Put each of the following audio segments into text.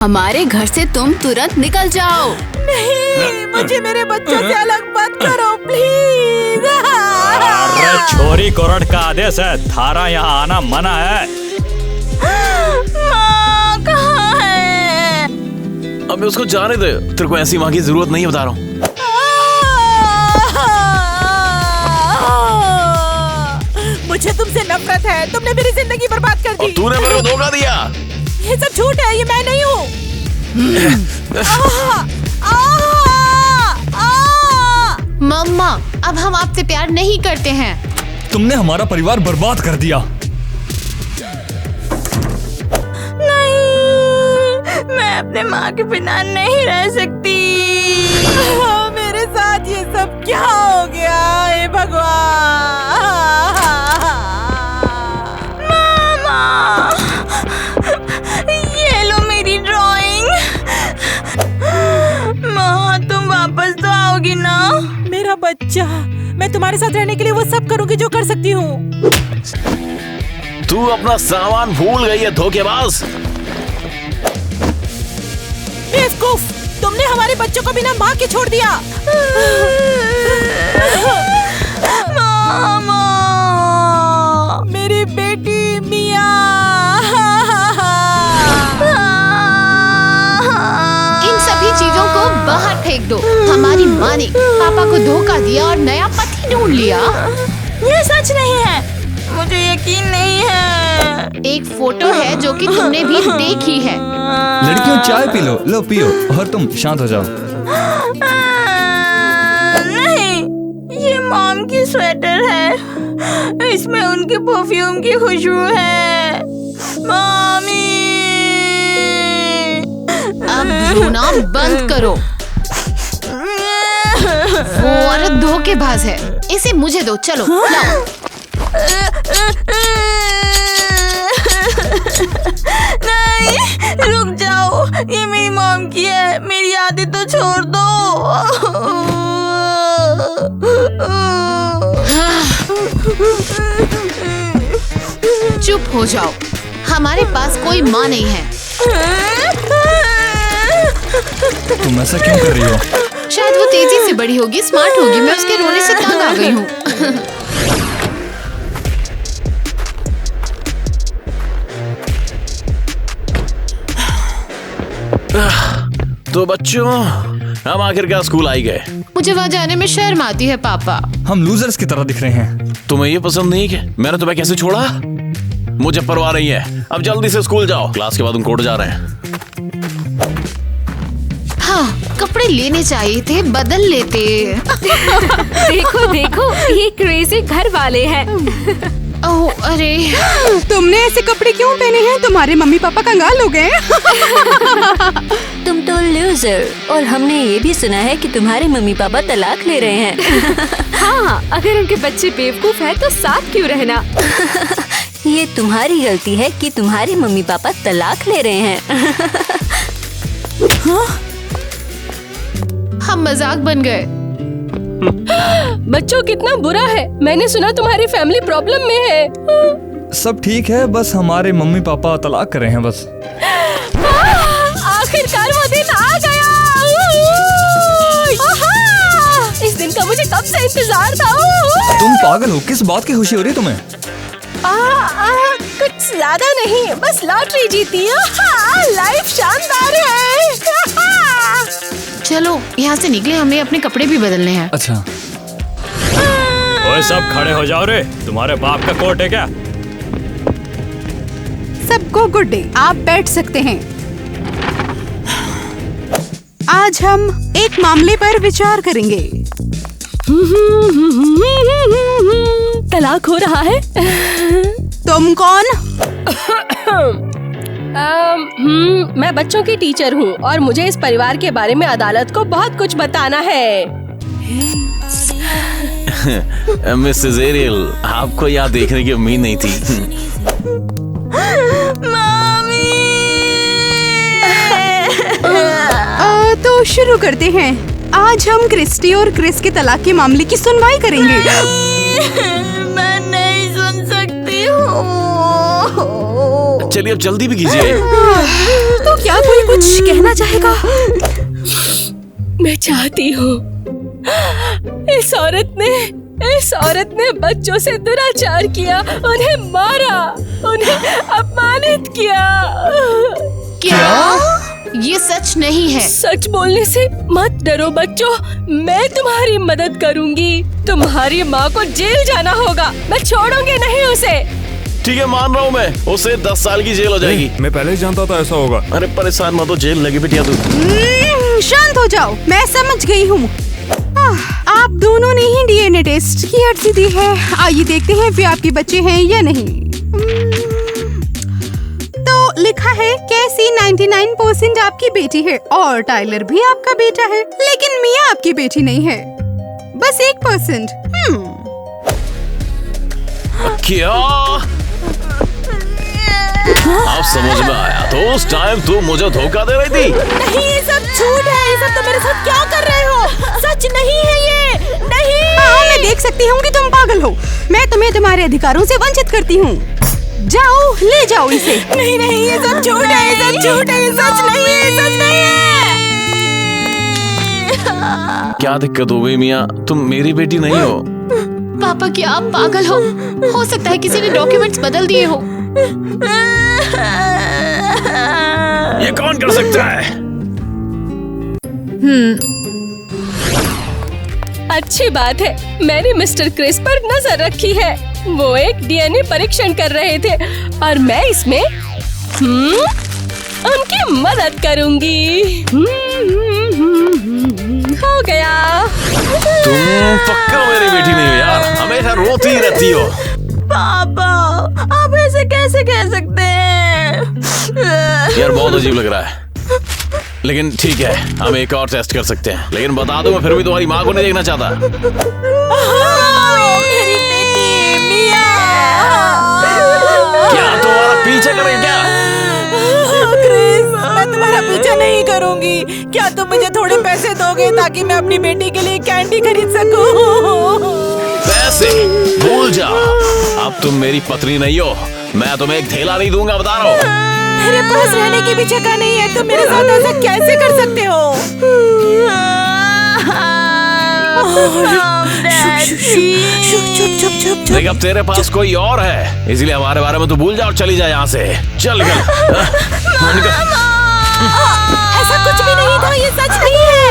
हमारे घर से तुम तुरंत निकल जाओ। नहीं, मुझे मेरे बच्चों से अलग मत करो प्लीज। अरे छोरी कोर्ट का आदेश है, थारा यहाँ आना मना है। माँ कहाँ है? अब उसको जाने दे, तेरे को ऐसी माँ की जरूरत नहीं बता रहा हूँ। मुझे तुमसे नफरत है, तुमने मेरी जिंदगी बर्बाद कर दी। तूने मेरे को धोखा दिया। ये सब झूठ है, ये मैं नहीं हूँ। मम्मा, अब हम आपसे प्यार नहीं करते हैं। तुमने हमारा परिवार बर्बाद कर दिया। नहीं, मैं अपने माँ के बिना नहीं रह सकती। मेरे साथ ये सब क्या हो गया? हे भगवान। मामा, ये लो मेरी ड्राइंग। माँ, तुम वापस तो आओगी ना? मेरा बच्चा, मैं तुम्हारे साथ रहने के लिए वो सब करूंगी जो कर सकती हूँ। तू अपना सामान भूल गई है, धोखेबाज। बेवकूफ, तुमने हमारे बच्चों को बिना माँ के छोड़ दिया। मामा, मेरी बेटी मिया। इन सभी चीजों को बाहर फेंक दो। हमारी माँ ने पापा को धोखा दिया और नया पति ढूंढ लिया। ये सच नहीं है, मुझे यकीन नहीं है। एक फोटो है जो कि तुमने भी देखी है। लड़कियों, चाय पी लो, लो पियो और तुम शांत हो जाओ। नहीं, ये मॉम की स्वेटर है, इसमें उनके परफ्यूम की खुशबू है। मम्मी, अब रोना बंद करो। वो औरत धोखेबाज है, इसे मुझे दो। चलो लाओ। नहीं, रुक जाओ, ये मेरी मॉम की है, मेरी आदत तो छोड़ दो। चुप हो जाओ, हमारे पास कोई माँ नहीं है। तुम ऐसा क्यों कर रही हो? शायद वो तेजी से बड़ी होगी, स्मार्ट होगी, मैं उसके रोने से तंग आ गई हूँ। तो बच्चों, हम आखिरकार स्कूल आ ही गए। मुझे वहाँ जाने में शर्म आती है पापा। हम लूजर्स की तरह दिख रहे हैं। तुम्हें ये पसंद नहीं है कि मैंने तुम्हें कैसे छोड़ा? मुझे परवाह नहीं है, अब जल्दी से स्कूल जाओ, क्लास के बाद हम कोर्ट जा रहे हैं। हाँ, कपड़े लेने चाहिए थे, बदल लेते। देखो देखो, ये क्रेजी घर वाले हैं। ओह अरे, तुमने ऐसे कपड़े क्यों पहने हैं? तुम्हारे मम्मी पापा कंगाल हो गए। तुम तो लूजर, और हमने ये भी सुना है कि तुम्हारे मम्मी पापा तलाक ले रहे हैं। हाँ, अगर उनके बच्चे बेवकूफ हैं तो साथ क्यों रहना? ये तुम्हारी गलती है कि तुम्हारे मम्मी पापा तलाक ले रहे हैं। हम मजाक बन गए। बच्चों, कितना बुरा है। मैंने सुना तुम्हारी फैमिली प्रॉब्लम में है। सब ठीक है, बस हमारे मम्मी पापा तलाक कर रहे हैं बस। आखिरकार वो दिन आ गया। इस दिन का मुझे कब से इंतजार था। तुम पागल हो, किस बात की खुशी हो रही है तुम्हें? कुछ ज्यादा नहीं, बस लॉटरी जीती। लाइफ शानदार है। चलो यहाँ से निकले, हमें अपने कपड़े भी बदलने हैं। अच्छा। ओए सब खड़े हो जाओ रे, तुम्हारे बाप का कोर्ट है क्या? सबको गुड डे, आप बैठ सकते हैं। आज हम एक मामले पर विचार करेंगे। तलाक हो रहा है। तुम कौन? मैं बच्चों की टीचर हूँ और मुझे इस परिवार के बारे में अदालत को बहुत कुछ बताना है। मिसेस एरियल, आपको यहाँ देखने की उम्मीद नहीं थी। मम्मी। तो शुरू करते हैं। आज हम क्रिस्टी और क्रिस के तलाक के मामले की सुनवाई करेंगे। मैं नहीं सुन सकती हूँ। चलिए अब जल्दी भी कीजिए। तू क्या क्या कोई कुछ कहना चाहेगा? मैं चाहती हूँ इस औरत ने बच्चों से दुराचार किया, उन्हें मारा, उन्हें अपमानित किया। क्या ये सच नहीं है? सच बोलने से मत डरो बच्चों, मैं तुम्हारी मदद करूंगी। तुम्हारी माँ को जेल जाना होगा, मैं छोड़ूंगी नहीं उसे। ठीक है, मान रहा हूँ मैं, उसे 10 साल की जेल हो जाएगी। मैं पहले ही जानता था ऐसा होगा। अरे परेशान मत हो, जेल लगी बिटिया तू। शांत हो जाओ, मैं समझ गई हूँ। आप दोनों ने ही डीएनए टेस्ट की अर्जी दी है। आइए देखते हैं वे आपके बच्चे हैं या नहीं। तो लिखा है कैसी 99% आपकी बेटी है और टाइलर भी आपका बेटा है, लेकिन मिया आपकी बेटी नहीं है, बस 1%। क्या? अब समझ में आया। तो उस टाइम तू मुझे धोखा दे रही थी। नहीं, ये सब झूठ है। ये सब तुम मेरे साथ क्या कर रहे हो? सच नहीं है ये, नहीं। हाँ, मैं देख सकती हूँ कि तुम पागल हो। मैं तुम्हें तुम्हारे अधिकारों से वंचित करती हूँ। जाओ, ले जाओ इसे। नहीं नहीं, ये सब झूठ है, ये सब झूठ है, ये सच नहीं है, ये सच नहीं है। क्या दिक्कत हो गई मियाँ? तुम मेरी बेटी नहीं हो। पापा क्या आप पागल हो सकता है किसी ने डॉक्यूमेंट्स बदल दिए हो। ये कौन कर सकता है? अच्छी बात है, मैंने मिस्टर क्रिस पर नजर रखी है। वो एक डीएनए परीक्षण कर रहे थे और मैं इसमें उनकी मदद करूंगी। हो गया। तुम पक्का मेरी बेटी नहीं हो यार, हमेशा रोती ही रहती हो। पापा, आप ऐसे कैसे कह सकते हैं? यार बहुत अजीब लग रहा है, लेकिन ठीक है, हम एक और टेस्ट कर सकते हैं। लेकिन बता दो, मैं फिर भी तुम्हारी माँ को नहीं देखना चाहता। मेरी बेटी मिया। क्या तुम्हारा पीछा करें क्या? क्रिस, मैं तुम्हारा पीछा नहीं करूंगी। क्या तुम मुझे थोड़े पैसे दोगे ताकि मैं अपनी बेटी के लिए कैंडी खरीद सकूं? पैसे भूल जाओ, अब तुम मेरी पत्नी नहीं हो। मैं तुम्हें एक थैला नहीं दूंगा, बता रहा हूँ। मेरे पास रहने की भी जगह नहीं है, तुम मेरे साथ ऐसा कैसे कर सकते हो? चुप। देख, अब तेरे पास कोई और है, इसलिए हमारे बारे में तो भूल जाओ और चली जा यहाँ से। चल निकल। ऐसा कुछ भी नहीं था, ये सच नहीं है।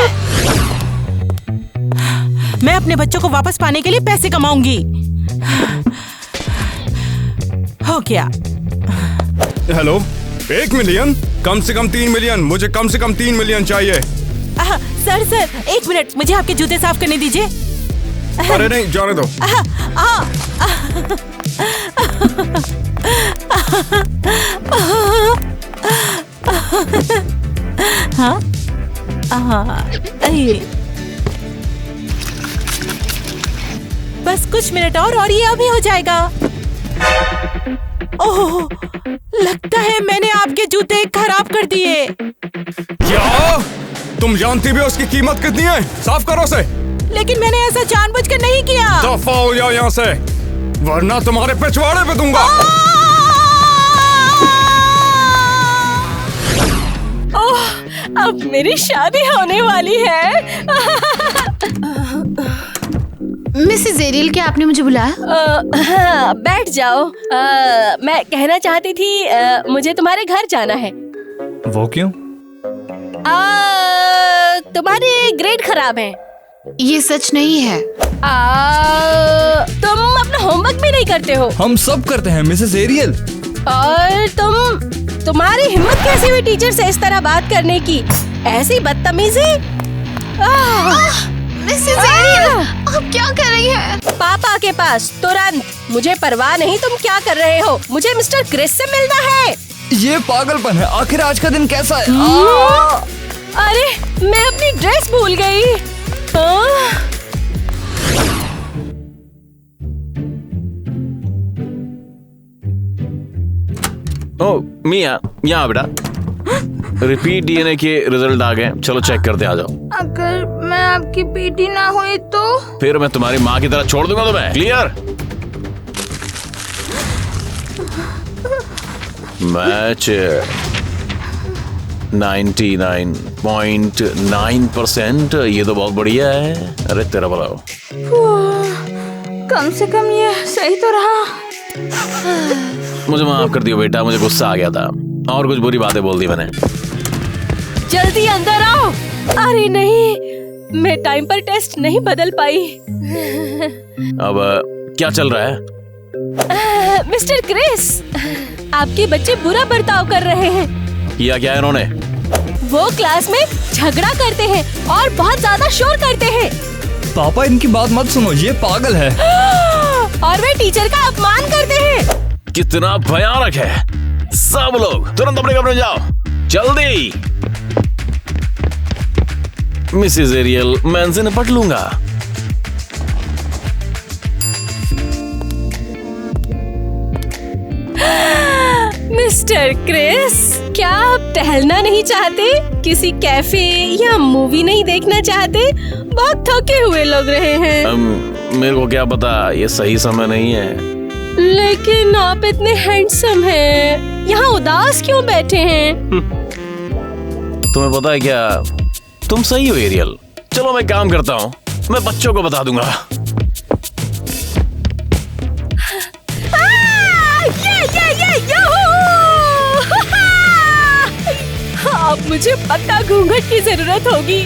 मैं अपने बच्चों को वापस पाने के लिए पैसे कमाऊंगी। हो गया। Hello, 1 million? कम से कम 3 मिलियन। मुझे कम से कम 3 मिलियन चाहिए। सर 1 मिनट, मुझे आपके जूते साफ करने दीजिए। अरे नहीं, जाने दो। बस कुछ मिनट और ये अभी हो जाएगा। ओह, लगता है मैंने आपके जूते खराब कर दिए। क्या? तुम जानती भी हो उसकी कीमत कितनी है? साफ करो उसे। लेकिन मैंने ऐसा जानबूझकर नहीं किया। दफा हो जाओ यहाँ से, वरना तुम्हारे पिछवाड़े पे दूंगा। ओह, अब मेरी शादी होने वाली है। मिसेस एरियल, क्या आपने मुझे बुलाया? हाँ, बैठ जाओ। मैं कहना चाहती थी मुझे तुम्हारे घर जाना है। वो क्यों? तुम्हारे ग्रेड खराब है। ये सच नहीं है। तुम अपना होमवर्क भी नहीं करते हो। हम सब करते हैं मिसेस एरियल। और तुम्हारी हिम्मत कैसे हुई टीचर से इस तरह बात करने की? ऐसी बदतमीजी। मिसेस एरियल, आप क्या कर रही हैं? पापा के पास तुरंत। मुझे परवाह नहीं तुम क्या कर रहे हो, मुझे मिस्टर क्रिस से मिलना है। ये पागलपन है। आखिर आज का दिन कैसा है? अरे, मैं अपनी ड्रेस भूल गई। ओ मिया, यहाँ बेटा। रिपीट डीएनए के रिजल्ट आ गए, चलो चेक करते आ जाओ। अगर मैं आपकी बेटी ना हुई तो? फिर मैं तुम्हारी माँ की तरह छोड़ दूंगा तुम्हें। क्लियर? मैच। 99.9%। ये तो बहुत बढ़िया है। अरे तेरा भला हो। कम से कम ये सही तो रहा। मुझे माफ कर दियो बेटा, मुझे गुस्सा आ गया था और कुछ बुरी बातें बोल दी मैंने। जल्दी अंदर आओ। अरे नहीं, मैं टाइम पर टेस्ट नहीं बदल पाई। अब क्या चल रहा है? मिस्टर क्रिस, आपके बच्चे बुरा बर्ताव कर रहे हैं। किया क्या है इन्होंने? वो क्लास में झगड़ा करते हैं और बहुत ज्यादा शोर करते हैं। पापा इनकी बात मत सुनो, ये पागल है। और वे टीचर का अपमान करते हैं। कितना भयानक है। सब लोग तुरंत अपने कमरे में जाओ, जल्दी। मिसेस एरियल, मैं इनसे निपट लूंगा। मिस्टर क्रिस, क्या आप टहलना नहीं चाहते? किसी कैफे या मूवी नहीं देखना चाहते? बहुत थके हुए लग रहे हैं। मेरे को क्या पता, ये सही समय नहीं है। लेकिन आप इतने हैंडसम हैं, यहाँ उदास क्यों बैठे हैं? तुम्हें पता है क्या, तुम सही हो एरियल। चलो मैं काम करता हूँ, मैं बच्चों को बता दूंगा। अब मुझे पक्का घूंघट की जरूरत होगी।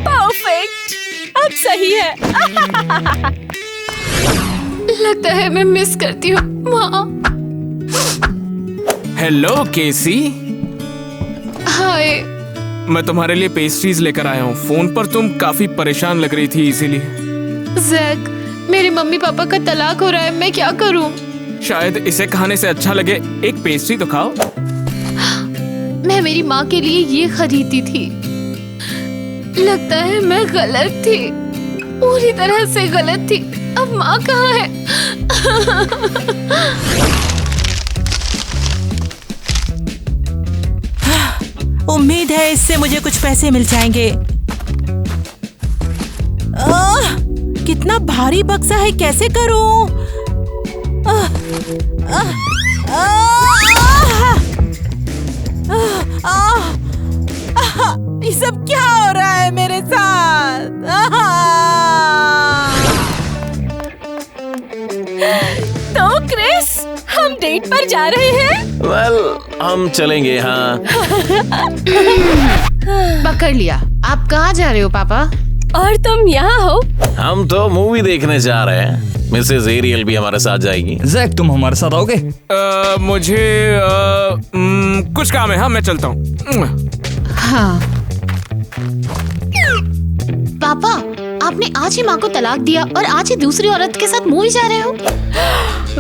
परफेक्ट, अब सही है। लगता है मैं मिस करती हूँ माँ। हेलो केसी, हाय। मैं तुम्हारे लिए पेस्ट्रीज लेकर आया हूँ। फोन पर तुम काफी परेशान लग रही थी, इसीलिए। जैक, मेरे मम्मी पापा का तलाक हो रहा है, मैं क्या करूँ? शायद इसे खाने से अच्छा लगे एक पेस्ट्री तो खाओ। मैं मेरी माँ के लिए ये खरीदी थी। लगता है मैं गलत थी, पूरी तरह से गलत थी। अब माँ कहाँ है? उम्मीद है इससे मुझे कुछ पैसे मिल जाएंगे। कितना भारी बक्सा है, कैसे करूं? ये सब क्या हो रहा है मेरे साथ? तो क्रिस, हम डेट पर जा रहे हैं। वेल, हम चलेंगे। हाँ। पकड़ लिया। आप कहाँ जा रहे हो पापा? और तुम यहाँ हो? हम तो मूवी देखने जा रहे हैं। मिसेस एरियल भी हमारे साथ जाएगी। जैक, तुम हमारे साथ आओगे? मुझे कुछ काम है। हाँ, मैं चलता हूँ। हाँ। पापा, आपने आज ही माँ को तलाक दिया और आज ही दूसरी औरत के साथ मूवी जा रहे हो?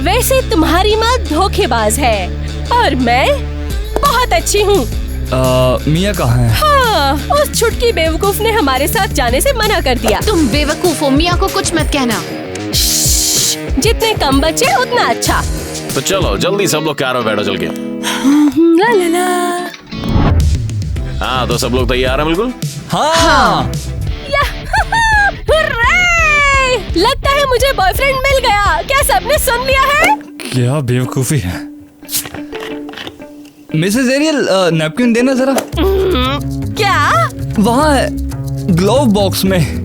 वैसे तुम्हारी माँ धोखेबाज है और मैं बहुत अच्छी हूँ। मिया कहाँ है? हाँ, उस छुटकी बेवकूफ ने हमारे साथ जाने से मना कर दिया। तुम बेवकूफ हो, मिया को कुछ मत कहना। जितने कम बच्चे उतना अच्छा। तो चलो जल्दी सब लोग कार में बैठो चल के। ला ला ला। हाँ, तो सब लोग तैयार हैं बिल्कुल? हाँ। हुर्रे! लगता है मुझे बॉयफ्रेंड मिल गया। क्या सबने सुन लिया है? क्या बेवकूफी है। मिसेस एरियल, नैपकिन देना जरा। क्या? वहाँ है, ग्लोव बॉक्स में।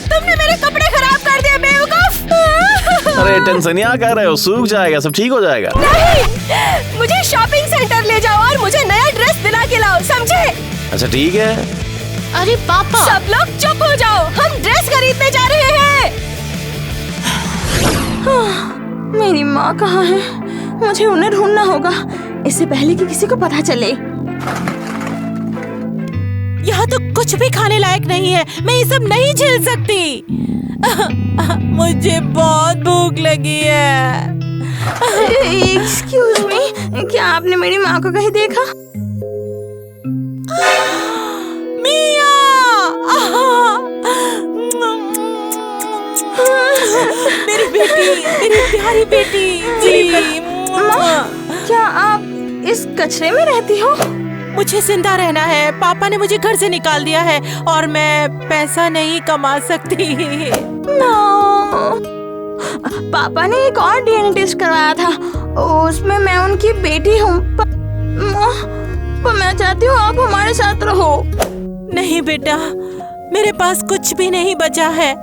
तुमने मेरे कपड़े खराब कर दिए बेवकूफ। अरे टेंशन क्या कर रहे हो, सूख जाएगा, सब ठीक हो जाएगा। नहीं, मुझे शॉपिंग सेंटर ले जाओ और मुझे नया ड्रेस दिला के लाओ, समझे? अच्छा ठीक है। अरे पापा, सब लोग चुप हो जाओ, हम ड्रेस खरीदने जा रहे हैं। मेरी माँ कहाँ है? मुझे उन्हें ढूंढना होगा, इससे पहले कि किसी को पता चले। यहाँ तो कुछ भी खाने लायक नहीं है। मैं ये सब नहीं झेल सकती। मुझे बहुत भूख लगी है। एक्सक्यूज मी, क्या आपने मेरी माँ को कहीं देखा? मिया! मेरी बेटी, मेरी प्यारी बेटी जी। माँ, क्या आप इस कचरे में रहती हो? मुझे जिंदा रहना है। पापा ने मुझे घर से निकाल दिया है और मैं पैसा नहीं कमा सकती। पापा ने एक और डीएनए टेस्ट करवाया था, उसमें मैं उनकी बेटी हूँ। पर मैं चाहती हूँ आप हमारे साथ रहो। नहीं बेटा, मेरे पास कुछ भी नहीं बचा है।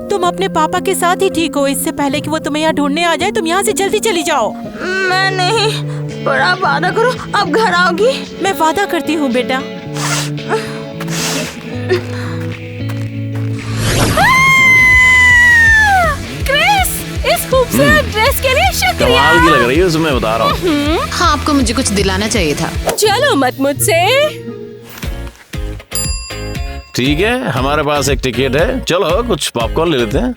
तुम अपने पापा के साथ ही ठीक हो। इससे पहले कि वो तुम्हें यहाँ ढूंढने आ जाए, तुम यहाँ से जल्दी चली जाओ। मैं नहीं, पर आप वादा करो आप घर आओगी। मैं वादा करती हूँ बेटा। क्रिस, इस खूबसूरत ड्रेस के लिए शुक्रिया। कमाल की लग रही है उसमें, बता रहा हूँ। हाँ, आपको मुझे कुछ दिलाना चाहिए था। चलो मत मुझसे। ठीक है, हमारे पास एक टिकट है, चलो कुछ पॉपकॉर्न ले लेते हैं।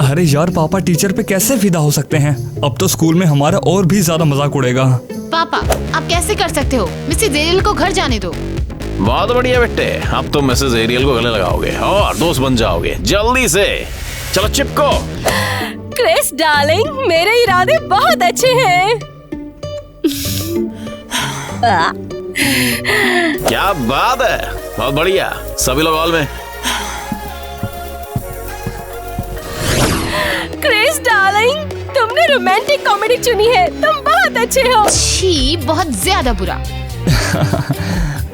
अरे यार, पापा टीचर पे कैसे फिदा हो सकते हैं? अब तो स्कूल में हमारा और भी ज्यादा मजाक उड़ेगा। पापा, आप कैसे कर सकते हो? मिसेस एरियल को घर जाने दो। बहुत बढ़िया बेटे, अब तो मिसेस एरियल को गले लगाओगे और दोस्त बन जाओगे जल्दी से। चलो चिपको। क्रिस डार्लिंग, मेरे इरादे बहुत अच्छे हैं। क्या बात है, बहुत बढ़िया। सभी लोग हॉल में। क्रिस डार्लिंग, तुमने रोमांटिक कॉमेडी चुनी है। तुम बहुत अच्छे हो। छी, बहुत ज्यादा बुरा।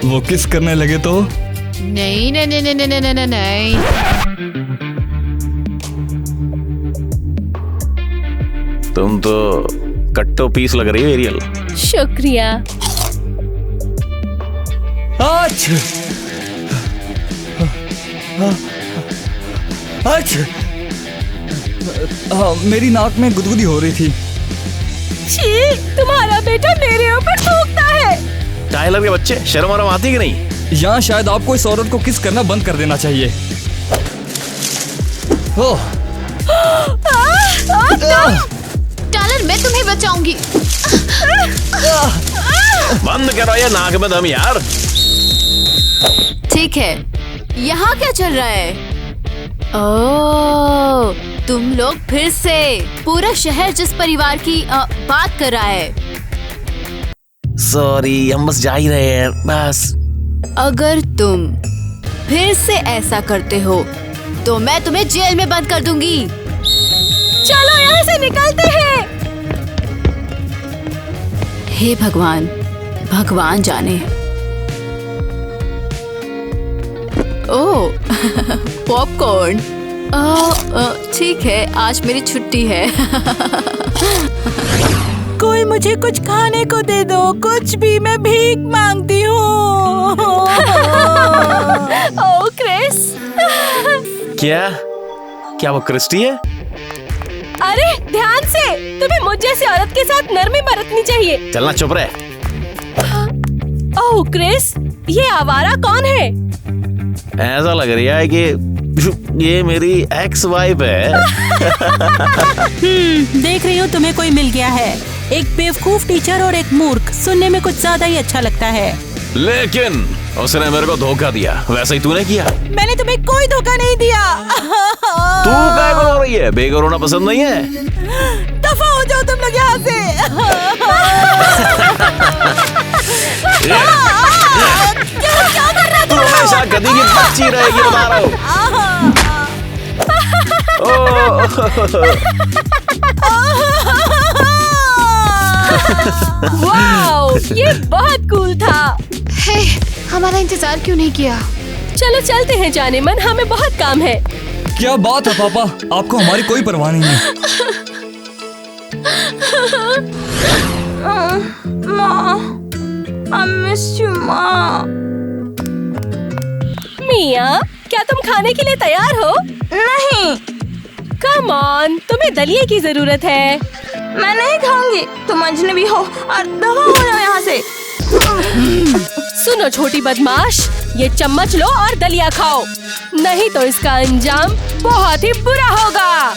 वो किस करने लगे तो? नहीं नहीं नहीं नहीं नहीं नहीं नहीं। तुम तो कट्टो पीस लग रही हो एरियल। शुक्रिया। अच्छा, मेरी नाक में गुदगुदी हो रही थी। छी, तुम्हारा बेटा मेरे ऊपर थूकता है। टाइलर के बच्चे, शर्म वरम आती कि नहीं? यहाँ शायद आपको इस औरत को किस करना बंद कर देना चाहिए। टाइलर, मैं तुम्हें बचाऊंगी। बंद करो ये नाक में दम यार। ठीक है, यहाँ क्या चल रहा है? ओह, तुम लोग फिर से। पूरा शहर जिस परिवार की बात कर रहा है। सॉरी, हम बस जा ही रहे हैं बस। अगर तुम फिर से ऐसा करते हो तो मैं तुम्हें जेल में बंद कर दूंगी। चलो यहाँ से निकलते हैं। हे भगवान, भगवान जाने। ओह, पॉपकॉर्न। ठीक है, आज मेरी छुट्टी है। कोई मुझे कुछ खाने को दे दो, कुछ भी, मैं भीख मांगती हूँ। ओह क्रिस। क्या वो क्रिस्टी है? अरे ध्यान से, तुम्हें मुझ जैसी औरत के साथ नरमी बरतनी चाहिए। चलना, चुप रहे। ओह क्रिस, ये आवारा कौन है? ऐसा लग रहा है कि ये मेरी एक्स वाइफ है। देख रही हूँ तुम्हें कोई मिल गया है। एक बेवकूफ टीचर और एक मूर्ख, सुनने में कुछ ज्यादा ही अच्छा लगता है। लेकिन उसने मेरे को धोखा दिया, वैसे ही तूने किया। मैंने तुम्हें कोई धोखा नहीं दिया। तू क्या बोल रही है? बेघर होना पसंद नहीं है? दफा हो जाओ तुम लोग यहाँ से। क्या कर रहा तू हमेशा गधी की बच्ची रहेगी, बता रहा हूँ। वाओ, ये बहुत कूल था। हे, हमारा इंतजार क्यों नहीं किया? चलो चलते हैं जाने मन, हमें बहुत काम है। क्या बात है पापा, आपको हमारी कोई परवाह नहीं है। माँ, I miss you, माँ। मिया, क्या तुम खाने के लिए तैयार हो? नहीं। कम ऑन, तुम्हें दलिया की जरूरत है। मैं नहीं खाऊंगी, तुम अजनबी हो और दफा हो जाओ यहाँ से। सुनो छोटी बदमाश, ये चम्मच लो और दलिया खाओ, नहीं तो इसका अंजाम बहुत ही बुरा होगा।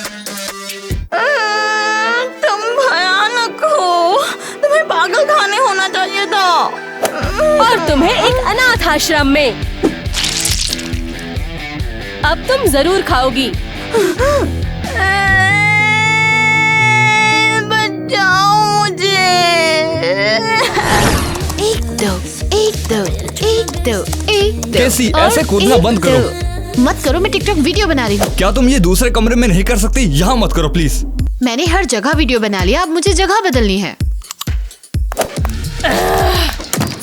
तुम भयानक हो, तुम्हें पागल खाने होना चाहिए था। और तुम्हें एक अनाथ आश्रम में। अब तुम जरूर खाओगी। बचाओ मुझे। दो, एक दो, एक दो, एक दो। कैसी? और ऐसे कूदना एक बंद करो। दो। मत करो, मैं टिकटॉक वीडियो बना रही हूँ। क्या तुम ये दूसरे कमरे में नहीं कर सकती? यहाँ मत करो प्लीज। मैंने हर जगह वीडियो बना लिया, अब मुझे जगह बदलनी है।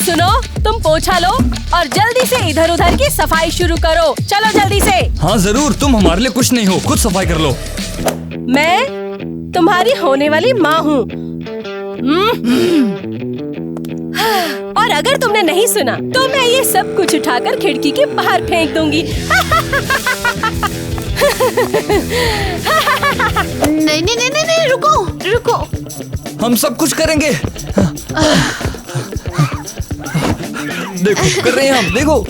सुनो, तुम पोछा लो और जल्दी से इधर उधर की सफाई शुरू करो। चलो जल्दी से। हाँ जरूर, तुम हमारे लिए कुछ नहीं हो, खुद सफाई कर लो। मैं तुम्हारी होने वाली माँ हूँ। और अगर तुमने नहीं सुना तो मैं ये सब कुछ उठाकर खिड़की के बाहर फेंक दूंगी। नहीं नहीं नहीं नहीं, रुको रुको। हम सब कुछ करेंगे। देखो कर रहे हैं हम, देखो।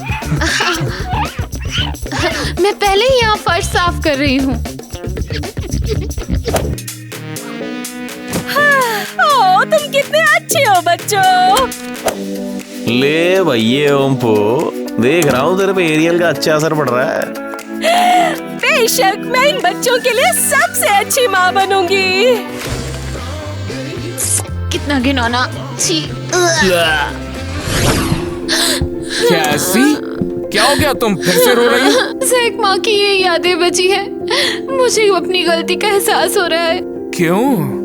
मैं पहले ही यहाँ फर्श साफ कर रही हूँ। ओह, तुम कितने अच्छे हो बच्चों। ले भैया ओम्पो, देख रहा हूँ तेरे पे एरियल का अच्छा असर पड़ रहा है। बेशक, मैं इन बच्चों के लिए सबसे अच्छी माँ बनूंगी। कितना घिनौना। छी। कैसी? क्या हो गया, तुम फिर से रो रही हो? ज़ैक, माँ की ये यादें बची है। मुझे अपनी गलती का एहसास हो रहा है। क्यों?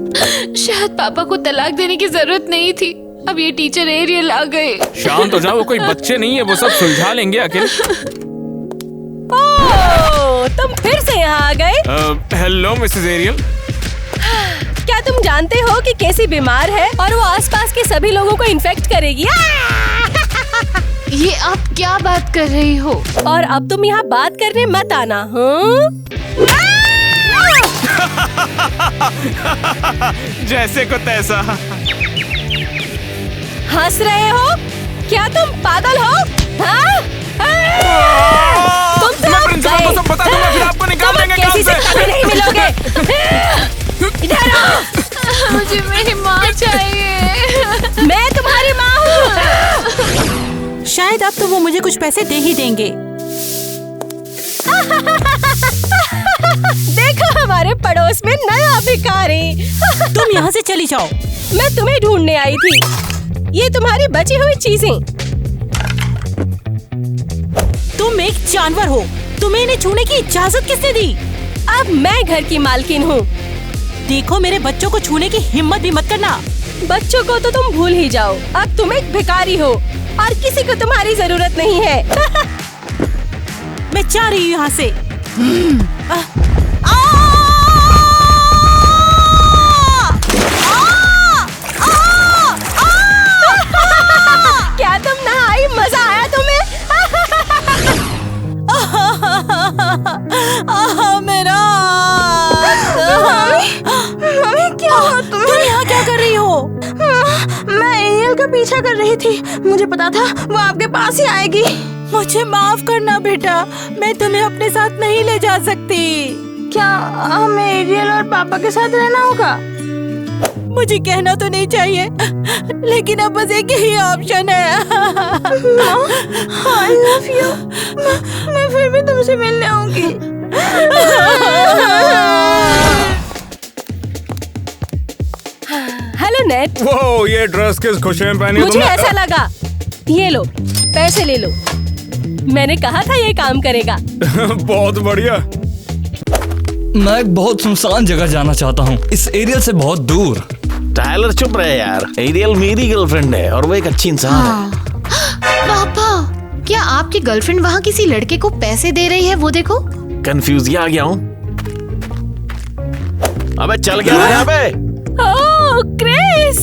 शायद पापा को तलाक देने की जरूरत नहीं थी। अब ये टीचर एरियल आ गए। शांत हो जाओ, वो कोई बच्चे नहीं है, वो सब सुलझा लेंगे अकेले। ओह, तुम फिर से यहाँ आ गए। Hello Mrs Ariel. क्या तुम जानते हो कि कैसी बीमार है और वो आसपास के सभी लोगों को इन्फेक्ट करेगी? ये आप क्या बात कर रही हो? और अब तुम यहाँ बात करने मत आना। जैसे को तैसा। हंस रहे हो? क्या तुम पागल हो? हाँ? तुम तो मैं प्रिंसिपल को सब बता दूंगा, फिर आपको निकाल देंगे काम से। कभी नहीं मिलोगे। इधर आओ। मुझे मेरी माँ चाहिए। मैं तुम्हारी माँ हूँ। शायद अब तो वो मुझे कुछ पैसे दे ही देंगे। देखो, हमारे पड़ोस में नया भिखारी। तुम यहाँ से चली जाओ। मैं तुम्हें ढूंढने आई थी। ये तुम्हारी बची हुई चीजें। तुम एक जानवर हो, तुम्हें इन्हें छूने की इजाजत किसने दी? अब मैं घर की मालकिन हूँ। देखो, मेरे बच्चों को छूने की हिम्मत भी मत करना। बच्चों को तो तुम भूल ही जाओ। अब तुम एक भिखारी हो और किसी को तुम्हारी जरूरत नहीं है। मैं जा रही हूँ यहाँ से। क्या तुम नहाई? मजा आया तुम्हें? मेरा मम्मी, क्या हुआ तुम्हें? तुम यहाँ क्या कर रही हो? मैं एरियल का पीछा कर रही थी। मुझे पता था वो आपके पास ही आएगी। मुझे माफ करना बेटा, मैं तुम्हें अपने साथ नहीं ले जा सकती। क्या हमें एरियल और पापा के साथ रहना होगा? मुझे कहना तो नहीं चाहिए, लेकिन अब बस एक ही ऑप्शन है। I love you। मैं फिर भी तुमसे मिलने आऊंगी। Hello net. वो ये ड्रेस किस खुशी में पहनी मुझे तुमने? ऐसा लगा। ये लो, पैसे ले लो। मैंने कहा था ये काम करेगा। बहुत बढ़िया। मैं एक बहुत सुनसान जगह जाना चाहता हूँ, इस एरिया से बहुत दूर। टायलर चुप रहे यार, एरियल मेरी गर्लफ्रेंड है और वो एक अच्छी इंसान है। पापा, क्या आपकी गर्लफ्रेंड वहाँ किसी लड़के को पैसे दे रही है? वो देखो। कंफ्यूज आ गया हूँ। अबे चल क्या रहा है यहाँ पे? ओह क्रिस।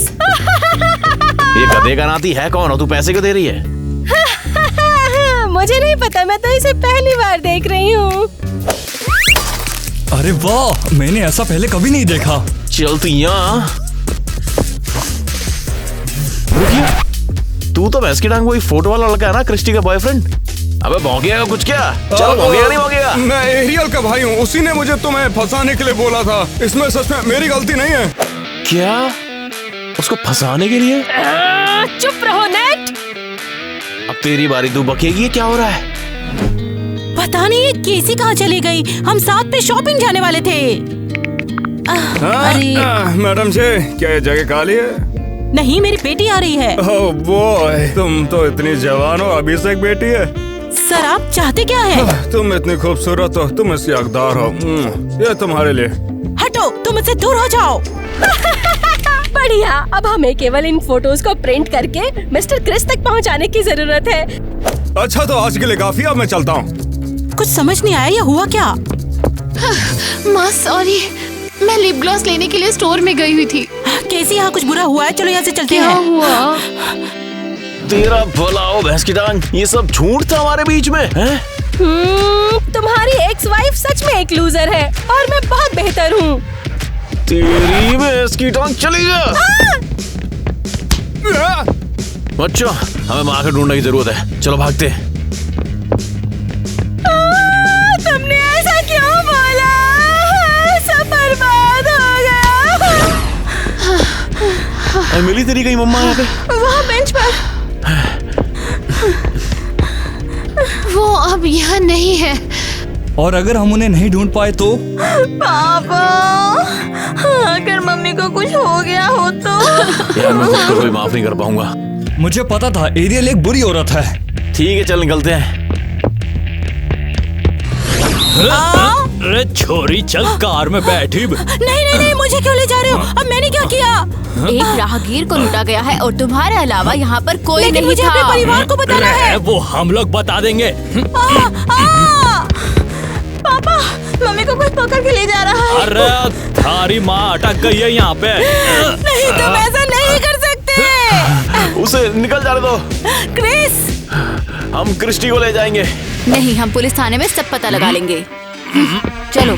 ये गधे का नाती है कौन? हो तू पैसे क्यों दे रही है? मुझे नहीं पता, मैं तो इसे पहली बार देख रही हूँ। अरे वाह, मैंने ऐसा पहले कभी नहीं देखा। चल तू यहाँ। तू तो भैंस की टांग वही फोटो वाला लड़का है ना, क्रिस्टी का बॉयफ्रेंड? अबे भौंकेगा कुछ क्या? चल भौंकेगा नहीं भौंकेगा? मैं एरियल का भाई हूँ, उसी ने मुझे तुम्हें फंसाने के लिए बोला था। इसमें सच में मेरी गलती नहीं है। क्या? उसको फंसाने के लिए? चुप रहो नेट। अब तेरी बारी, तू बकेगी। क्या हो रहा है? पता नहीं ये केसी कहाँ चली गई। हम साथ में शॉपिंग जाने वाले थे। मैडम जी, क्या ये जगह खाली है? नहीं, मेरी बेटी आ रही है। ओह बॉय, तुम तो इतनी जवान हो, अभी से एक बेटी है। सर आप चाहते क्या है? तुम इतनी खूबसूरत हो, तुम इसकी हकदार हो। ये तुम्हारे लिए। हटो, तुम मुझसे दूर हो जाओ। बढ़िया, अब हमें केवल इन फोटोज को प्रिंट करके मिस्टर क्रिस तक पहुंचाने की जरूरत है। अच्छा तो आज के लिए काफी, अब मैं चलता हूँ। कुछ समझ नहीं आया, ये हुआ क्या? माँ सॉरी, मैं लिप ग्लॉस लेने के लिए स्टोर में गई हुई थी। कैसी, यहाँ कुछ बुरा हुआ है? चलो यहाँ से चलते क्या हैं। हुआ? तेरा भला हो भैंस की टांग, ये सब झूठ था हमारे बीच में हैं? तुम्हारी एक्स वाइफ सच में एक लूजर है और मैं बहुत बेहतर हूँ। तेरी भैंस की टांग, चली जा। बच्चों, हमें माँ को ढूंढने की जरूरत है, चलो भागते। तुमने ऐसा क्यों बोला? सब बर्बाद हो गया। मिली तेरी कहीं मम्मा यहाँ पे? वहाँ बेंच पर। वो अब यहाँ नहीं है। और अगर हम उन्हें नहीं ढूंढ पाए तो? पापा, अगर मम्मी को कुछ हो गया हो तो? यार मैं खुद को कोई माफ नहीं कर पाऊंगा। मुझे पता था एरियल एक बुरी औरत है। ठीक है, चल निकलते हैं। अरे छोरी, चल कार में बैठी। नहीं, मुझे क्यों ले जा रहे हो? अब मैंने क्या किया? एक राहगीर को लूटा गया है और तुम्हारे अलावा यहाँ पर कोई लेकिन नहीं मुझे था। अपने परिवार को बताना है। वो हम लोग बता देंगे। पापा, मम्मी को कोई पकड़ के ले जा रहा है। अरे थारी माँ अटक गई है यहाँ पे। नहीं, तुम ऐसा नहीं कर सकते। उसे निकल जाने दो। क्रिस, हम क्रिस्टी को ले जाएंगे। नहीं, हम पुलिस थाने में सब पता लगा लेंगे। चलो।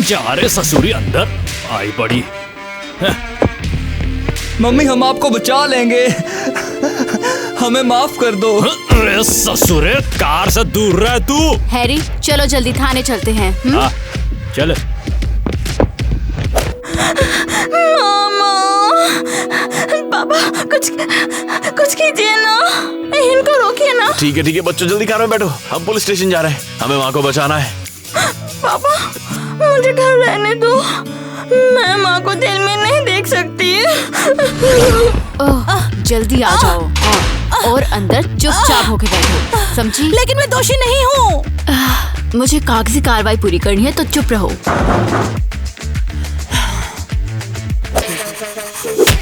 जा रे ससुरी, अंदर आई बड़ी। मम्मी, हम आपको बचा लेंगे, हमें माफ कर दो। अरे ससुरे, कार से दूर रह तू। हैरी, चलो जल्दी थाने चलते हैं। चल। मामा, पापा कुछ कीजिए ना, इनको रोकिए ना। ठीक है बच्चों, जल्दी कार में बैठो, हम पुलिस स्टेशन जा रहे हैं, हमें माँ को बचाना है। पापा, मुझे घर रहने दो, मैं माँ को जेल में नहीं देख सकती। जल्दी आ जाओ और अंदर चुपचाप होके बैठो, समझी? लेकिन मैं दोषी नहीं हूँ। मुझे कागजी कार्रवाई पूरी करनी है तो चुप रहो।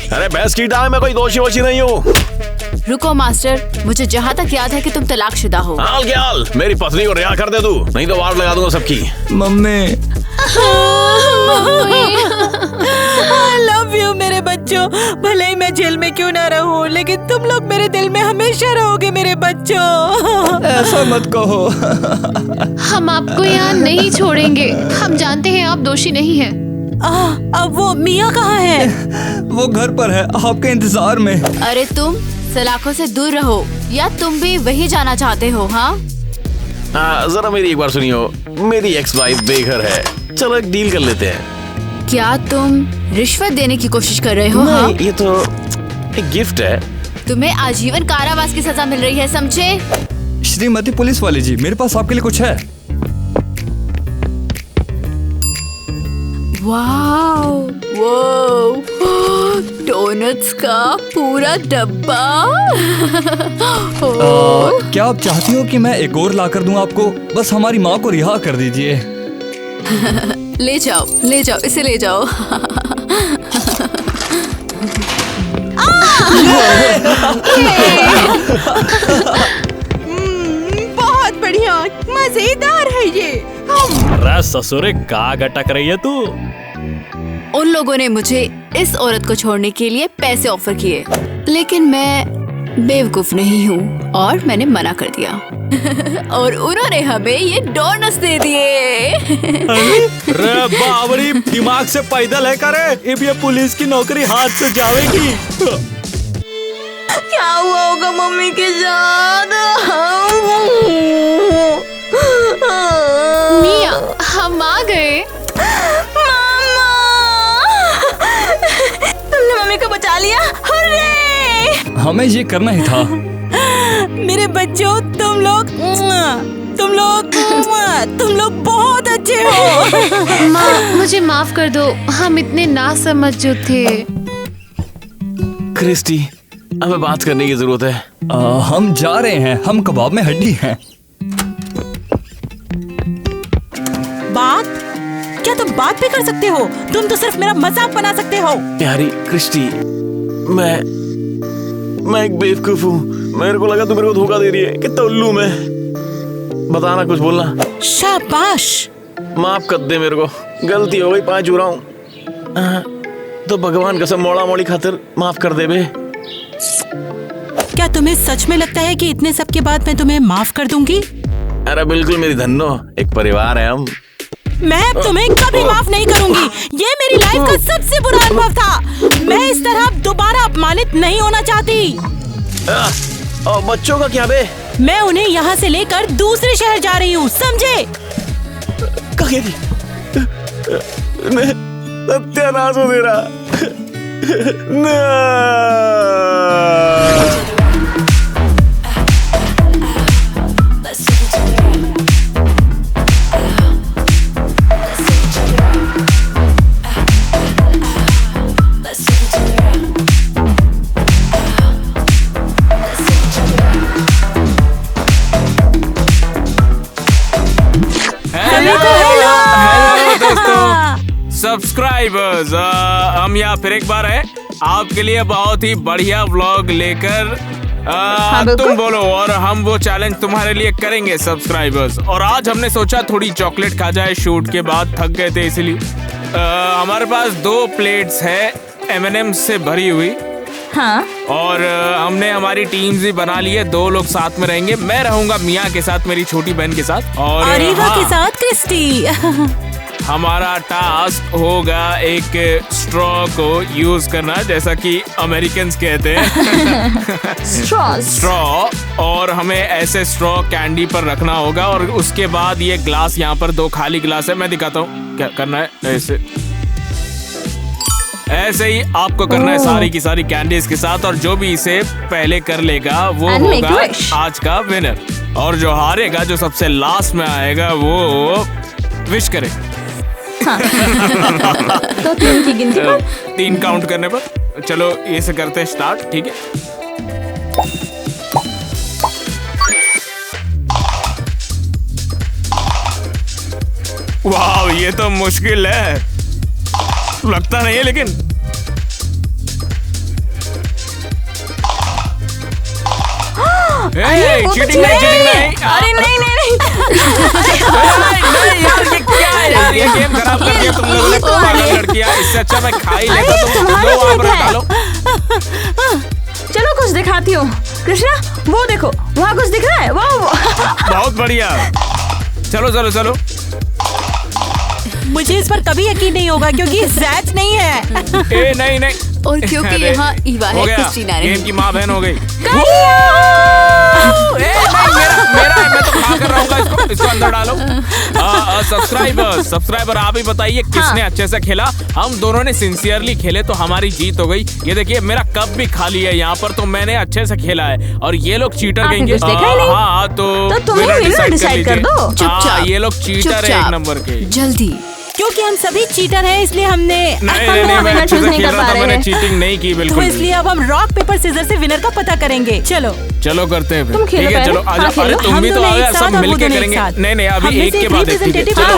अरे भैंस की टांग, मैं कोई दोषी वोषी नहीं हूँ। रुको मास्टर, मुझे जहाँ तक याद है कि तुम तलाकशुदा हो। हाल क्या हाल, मेरी पत्नी को रिहा कर दे तू, नहीं तो वार लगा दूंगा सबकी। मम्मी, I love you मेरे बच्चों। भले ही मैं जेल में क्यों ना रहूं, लेकिन तुम लोग मेरे दिल में हमेशा रहोगे मेरे बच्चों। ऐसा मत कहो। हम आपको यहाँ नहीं छोड़ेंगे, हम जानते हैं आप दोषी नहीं हैं। अब वो मियाँ कहाँ है? वो घर पर है, आपके इंतजार में। अरे तुम सलाखों से दूर रहो, या तुम भी वही जाना चाहते हो? हाँ, जरा मेरी एक बार सुनियो, मेरी एक्स वाइफ बेघर है, चलो एक डील कर लेते हैं। क्या तुम रिश्वत देने की कोशिश कर रहे हो? हाँ? ये तो एक गिफ्ट है। तुम्हें आजीवन कारावास की सजा मिल रही है, समझे? श्रीमती पुलिस वाली जी, मेरे पास आपके लिए कुछ है। वाओ, डोनट्स का पूरा डब्बा। क्या आप चाहती हो कि मैं एक और ला कर दूं आपको? बस हमारी माँ को रिहा कर दीजिए। ले जाओ, इसे ले जाओ। बहुत बढ़िया, मजेदार है ये। अरे ससुरे, का गटक रही है तू? उन लोगों ने मुझे इस औरत को छोड़ने के लिए पैसे ऑफर किए, लेकिन मैं बेवकूफ नहीं हूँ और मैंने मना कर दिया। और उन्होंने हमें ये डोनट्स दे दिए। रे बावरी, दिमाग से पैदल है करे, अब ये पुलिस की नौकरी हाथ से जाएगी। क्या हुआ होगा मम्मी के साथ? मिया, हम आ गए। तुमने मम्मी को बचा लिया, हुर्रे! हमें ये करना ही था। मेरे बच्चों, तुम लोग बहुत अच्छे हो। माँ, मुझे माफ कर दो, हम इतने नासमझ जो थे। क्रिस्टी, हमें बात करने की जरूरत है। हम जा रहे हैं, हम कबाब में हड्डी हैं। बात? क्या तुम बात भी कर सकते हो? तुम तो सिर्फ मेरा मजाक बना सकते हो। प्यारी क्रिस्टी, मैं एक बेवकूफ हूँ। मेरे को लगा तू मेरे को धोखा दे रही है। कितना उल्लू मैं। बताना, कुछ बोलना। शाबाश। माफ कर दे मेरे को, गलती हो गई, 5 जुरा हूँ। तो भगवान कसम मोड़ा मोड़ी खातिर माफ कर दे बे। क्या तुम्हें सच में लगता है कि इतने सब के बाद मैं तुम्हें माफ कर दूंगी? अरे बिल्कुल मेरी धन्नो, एक परिवार है हम। मैं तुम्हें कभी माफ नहीं करूंगी। ये मेरी लाइफ का सबसे बुरा अनुभव था। मैं इस तरह दोबारा अपमानित नहीं होना चाहती। और बच्चों का क्या बे? मैं उन्हें यहाँ से लेकर दूसरे शहर जा रही हूँ, समझे? सत्यानाश हो तेरा। सब्सक्राइबर्स, हम यहाँ फिर एक बार है आपके लिए बहुत ही बढ़िया व्लॉग लेकर। तुम बोलो और हम वो चैलेंज तुम्हारे लिए करेंगे सब्सक्राइबर्स। और आज हमने सोचा थोड़ी चॉकलेट खा जाए, शूट के बाद थक गए थे इसलिए। हमारे पास 2 प्लेट्स है M&M से भरी हुई। हाँ। और हमने हमारी टीम्स भी बना ली है। 2 लोग साथ में रहेंगे। मैं रहूंगा मिया के साथ, मेरी छोटी बहन के साथ, और अरीवा के साथ क्रिस्टी। हमारा टास्क होगा एक स्ट्रॉ को यूज करना, जैसा कि अमेरिकन्स कहते हैं। स्ट्रॉ। और हमें ऐसे स्ट्रॉ कैंडी पर रखना होगा। और उसके बाद ये ग्लास, यहाँ पर 2 खाली ग्लास है, मैं दिखाता हूँ क्या करना है। ऐसे ही आपको करना है सारी की सारी कैंडीज के साथ। और जो भी इसे पहले कर लेगा वो होगा आज का विनर। और जो हारेगा, जो सबसे लास्ट में आएगा, वो विश करे। हाँ। तो 3 की गिनती पर 3 काउंट करने पर। चलो ये से करते हैं स्टार्ट, ठीक है? वाह, ये तो मुश्किल है, लगता नहीं है लेकिन। चीटिंग नहीं। अरे नहीं यार, ये क्या है यार? ये गेम खराब कर दिया तुम लोगों ने। पागल लड़कियां, इससे अच्छा मैं खा ही लेता। तुम 2 आप डालो। चलो कुछ दिखाती हूँ। कृष्णा, वो देखो, वहाँ कुछ दिख रहा है। वाह, बहुत बढ़िया। चलो। मुझे इस पर कभी यकीन नहीं होगा क्योंकि जैच नहीं है। नहीं। और क्योंकि यहाँ ईवा है, क्रिस्टीना गेम की माँ बहन हो गई। मेरा है, मैं तो खा कर रहूंगा इसको अंदर डालो। सब्सक्राइबर आप ही बताइए किसने अच्छे से खेला। हम दोनों ने सिंसियरली खेले तो हमारी जीत हो गई। ये देखिए मेरा कप भी खाली है यहाँ पर, तो मैंने अच्छे से खेला है। और ये लोग चीटर कहेंगे। हाँ, तो तुम डिसाइड कर दो। ये लोग चीटर है 1 नंबर के। जल्दी, क्योंकि हम सभी चीटर हैं इसलिए हमने नहीं, मैं अच्छे से खेल रहा था, मैंने चीटिंग नहीं की बिल्कुल। तो इसलिए अब हम रॉक पेपर सीजर से विनर का पता करेंगे। चलो करते हैं फिर। ठीक है, चलो आ जाओ। अरे तुम भी तो आ गया, सब मिलके करेंगे। नहीं, अभी एक के बाद एक। चलो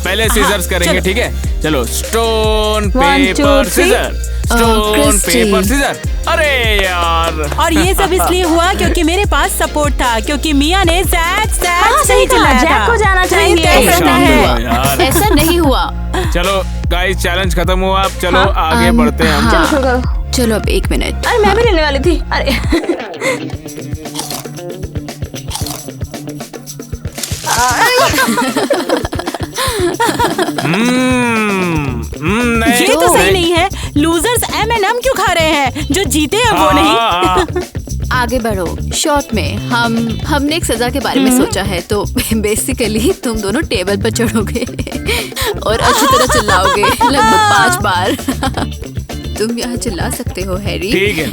पहले सीजर्स करेंगे, ठीक है? चलो, stone paper scissor, stone paper scissor. अरे यार, और ये सब इसलिए हुआ क्योंकि मेरे पास सपोर्ट था, क्योंकि मिया ने सही चिल्लाया था। जैक को जाना चाहिए। ऐसा नहीं हुआ। चलो गाइस, चैलेंज खत्म हुआ। अब चलो आगे बढ़ते हैं हम। चलो अब 1 मिनट। अरे मैं भी लेने वाली थी। अरे ये तो सही नहीं है। लूजर्स M&M क्यों खा रहे हैं? जो जीते हैं वो नहीं। आगे बढ़ो। शॉर्ट में हमने एक सजा के बारे में सोचा है। तो बेसिकली तुम दोनों टेबल पर चढ़ोगे और अच्छी तरह चिल्लाओगे लगभग 5 बार। तुम यहाँ चिल्ला सकते हो हैरी। ठीक है,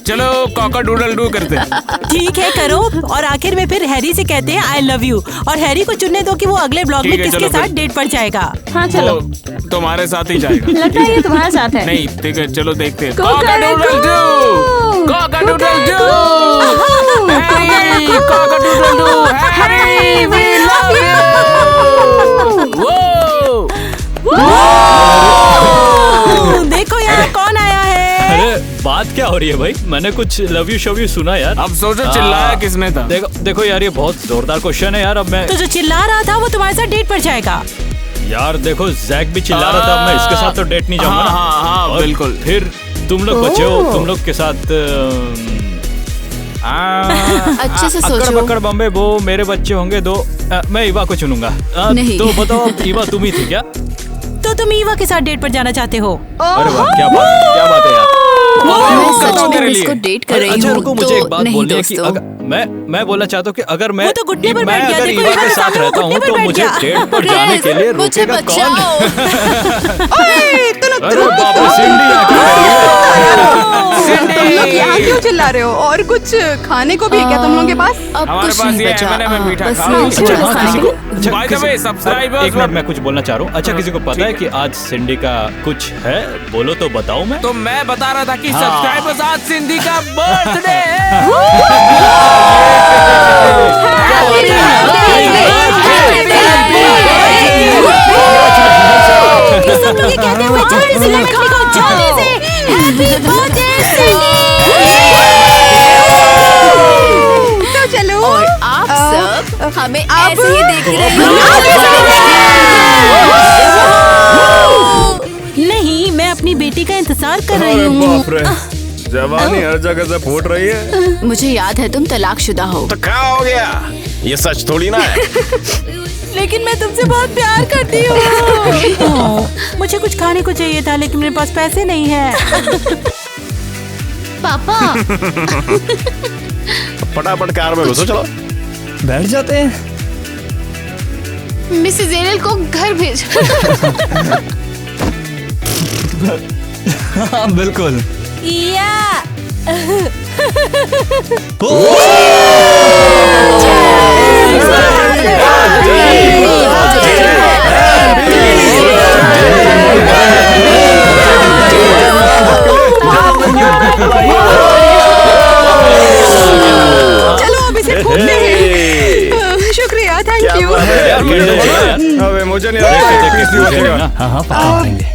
चलो कॉका डूडल डू करते हैं। ठीक है करो, और आखिर में फिर हैरी से कहते हैं आई लव यू, और हैरी को चुनने दो कि वो अगले ब्लॉग में ठीक है, किसके चलो साथ फिर। डेट पर जाएगा। हाँ चलो, वो तुम्हारे साथ ही जाएगा। लगता है ये तुम्हारे साथ है। नहीं, ठीक है, चलो देखते हैं। Coca-Doodle cock a doodle doo, cock a doodle doo, Harry, cock a doodle doo, Harry, we love you। देखो यार कौन आया है। अरे बात क्या हो रही है भाई? मैंने कुछ लव यू शव यू सुना यार। अब सोचो चिल्लाया किसने था। देखो यार, ये बहुत जोरदार क्वेश्चन है यार। अब मैं तो जो चिल्ला रहा था वो तुम्हारे साथ डेट पर जाएगा। यार देखो, जैक भी चिल्ला रहा था, मैं इसके साथ तो डेट नहीं जाऊंगा। हाँ, और बिल्कुल। फिर तुम लोग बचे हो, तुम लोग के साथ अच्छे से अक्कड़ सोचो। बक्कड़ बम्बे वो मेरे बच्चे होंगे दो। मैं ईवा को चुनूंगा। नहीं। तो बताओ, ईवा तुम ही थी क्या? तो तुम ईवा के साथ डेट पर जाना चाहते हो? अरे वाह, क्या बात है यार। मैं सच बताओ में तेरे इसको लिए। डेट कर रही अच्छा हूँ। रुको, मुझे तो एक बात नहीं बोलनी है कि दोस्तों। मैं बोलना चाहता हूँ कि अगर मैं वो तो घुटने पर मैं बैठ गया, अगर देखो ईवा ईवा के के साथ सामने रहता हूँ घुटने तो पर बैठ मुझे गया। डेट पर जाने के लिए मुझे रोकेगा कौन? बचाओ। अरे बाबा, सिंडी यहाँ क्या कर रही है? तुम लोग यहाँ क्यों चिल्ला रहे हो? और कुछ खाने को भी है क्या तुम लोगों के पास? अब हमारे कुछ पास नहीं ये बचा। M&M में मीठा बस खाओ। ये अच्छा, चलो हाँ, खाने किसी को। को- अच्छा, By the way, subscribers- एक मिनट, मैं कुछ बोलना चाह रहा हूँ। अच्छा, किसी को पता है कि आज सिंडी का कुछ है? बोलो तो बताऊँ मैं। तो मैं बता रहा था कि हाँ। सब्सक्राइबर्स आज सिंधी का बर्थडे है। सब लोग ये कहते हुए जल्दी से लकड़ी को जल्दी से हैप्पी बर्थडे सिंडी। तो चलो। और आप सब हमें ऐसे ही देख रहे हो। नहीं, मैं अपनी बेटी का इंतजार कर रही अरे हूँ। बाप रे, जवानी हर जगह से फूट रही है। मुझे याद है तुम तलाकशुदा हो। तो क्या हो गया? ये सच थोड़ी ना है। लेकिन मैं तुमसे बहुत प्यार करती हूँ। मुझे कुछ खाने को चाहिए था, लेकिन मेरे पास पैसे नहीं है। पापा, फटाफट कार में घुसो, चलो। बैठ जाते हैं। मिसेस एरियल को घर भेज। हाँ बिल्कुल। या चलो अब इसे फूटते हैं। शुक्रिया, थैंक यू। यार, कैंडल जला यार। अबे मुझे नहीं लगता ये पीस नहीं बचेगा। हाँ हाँ, पता करेंगे।